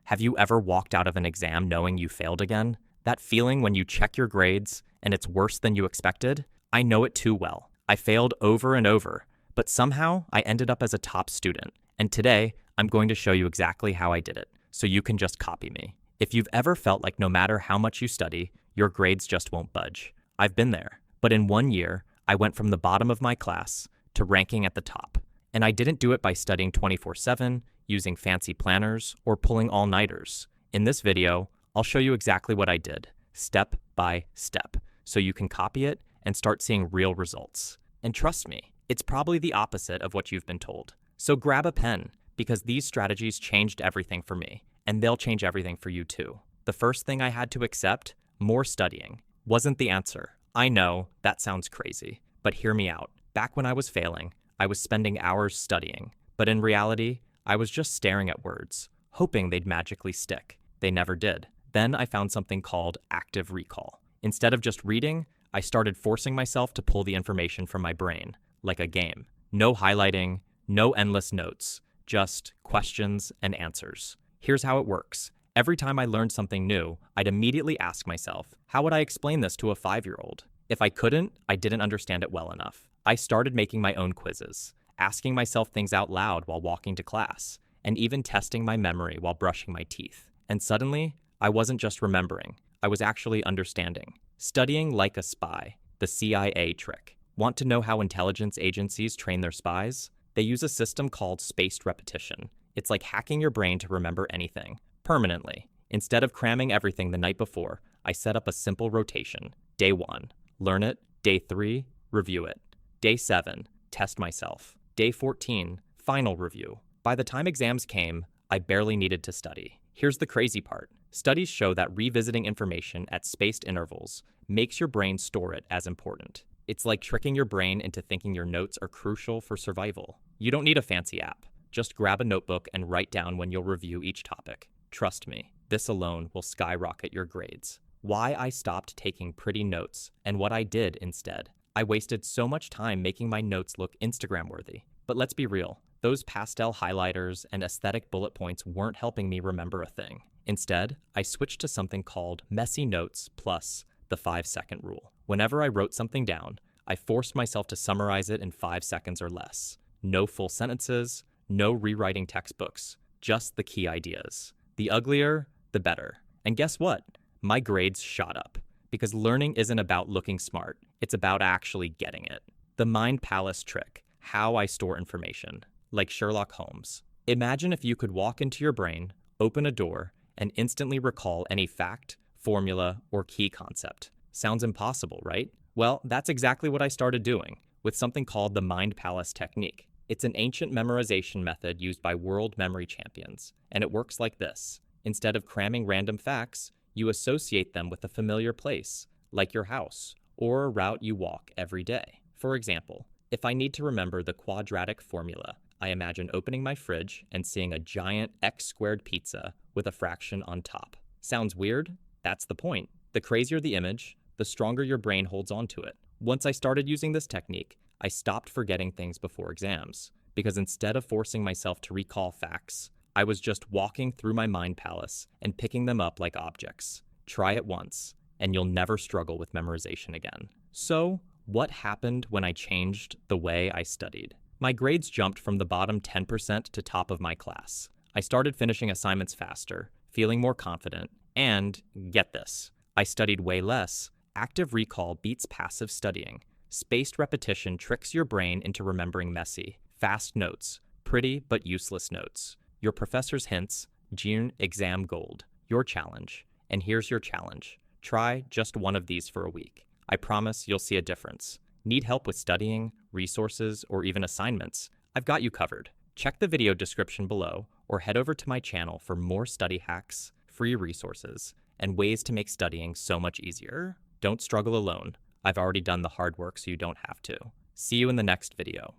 Have you ever walked out of an exam knowing you failed again? That feeling when you check your grades and it's worse than you expected? I know it too well. I failed over and over, but somehow I ended up as a top student. And today, I'm going to show you exactly how I did it, so you can just copy me. If you've ever felt like no matter how much you study, your grades just won't budge, I've been there. But in 1 year, I went from the bottom of my class to ranking at the top. And I didn't do it by studying 24/7, using fancy planners, or pulling all-nighters. In this video, I'll show you exactly what I did, step by step, so you can copy it and start seeing real results. And trust me, it's probably the opposite of what you've been told. So grab a pen, because these strategies changed everything for me, and they'll change everything for you too. The first thing I had to accept, more studying, wasn't the answer. I know, that sounds crazy, but hear me out. Back when I was failing, I was spending hours studying, but in reality, I was just staring at words, hoping they'd magically stick. They never did. Then I found something called active recall. Instead of just reading, I started forcing myself to pull the information from my brain, like a game. No highlighting, no endless notes, just questions and answers. Here's how it works. Every time I learned something new, I'd immediately ask myself, how would I explain this to a 5-year-old? If I couldn't, I didn't understand it well enough. I started making my own quizzes, asking myself things out loud while walking to class, and even testing my memory while brushing my teeth. And suddenly, I wasn't just remembering, I was actually understanding. Studying like a spy, the CIA trick. Want to know how intelligence agencies train their spies? They use a system called spaced repetition. It's like hacking your brain to remember anything, permanently. Instead of cramming everything the night before, I set up a simple rotation. Day 1, learn it. Day 3, review it. Day 7, test myself. Day 14, final review. By the time exams came, I barely needed to study. Here's the crazy part. Studies show that revisiting information at spaced intervals makes your brain store it as important. It's like tricking your brain into thinking your notes are crucial for survival. You don't need a fancy app. Just grab a notebook and write down when you'll review each topic. Trust me, this alone will skyrocket your grades. Why I stopped taking pretty notes and what I did instead. I wasted so much time making my notes look Instagram-worthy. But let's be real, those pastel highlighters and aesthetic bullet points weren't helping me remember a thing. Instead, I switched to something called messy notes plus the 5-second rule. Whenever I wrote something down, I forced myself to summarize it in 5 seconds or less. No full sentences, no rewriting textbooks, just the key ideas. The uglier, the better. And guess what? My grades shot up. Because learning isn't about looking smart, it's about actually getting it. The mind palace trick, how I store information, like Sherlock Holmes. Imagine if you could walk into your brain, open a door, and instantly recall any fact, formula, or key concept. Sounds impossible, right? Well, that's exactly what I started doing, with something called the mind palace technique. It's an ancient memorization method used by world memory champions, and it works like this. Instead of cramming random facts, you associate them with a familiar place, like your house, or a route you walk every day. For example, if I need to remember the quadratic formula, I imagine opening my fridge and seeing a giant x-squared pizza with a fraction on top. Sounds weird? That's the point. The crazier the image, the stronger your brain holds onto it. Once I started using this technique, I stopped forgetting things before exams, because instead of forcing myself to recall facts, I was just walking through my mind palace and picking them up like objects. Try it once, and you'll never struggle with memorization again. So, what happened when I changed the way I studied? My grades jumped from the bottom 10% to top of my class. I started finishing assignments faster, feeling more confident, and, get this, I studied way less. Active recall beats passive studying. Spaced repetition tricks your brain into remembering messy, fast notes, pretty but useless notes. Your professor's hints, June exam gold. Your challenge. And here's your challenge. Try just one of these for a week. I promise you'll see a difference. Need help with studying, resources, or even assignments? I've got you covered. Check the video description below or head over to my channel for more study hacks, free resources, and ways to make studying so much easier. Don't struggle alone. I've already done the hard work so you don't have to. See you in the next video.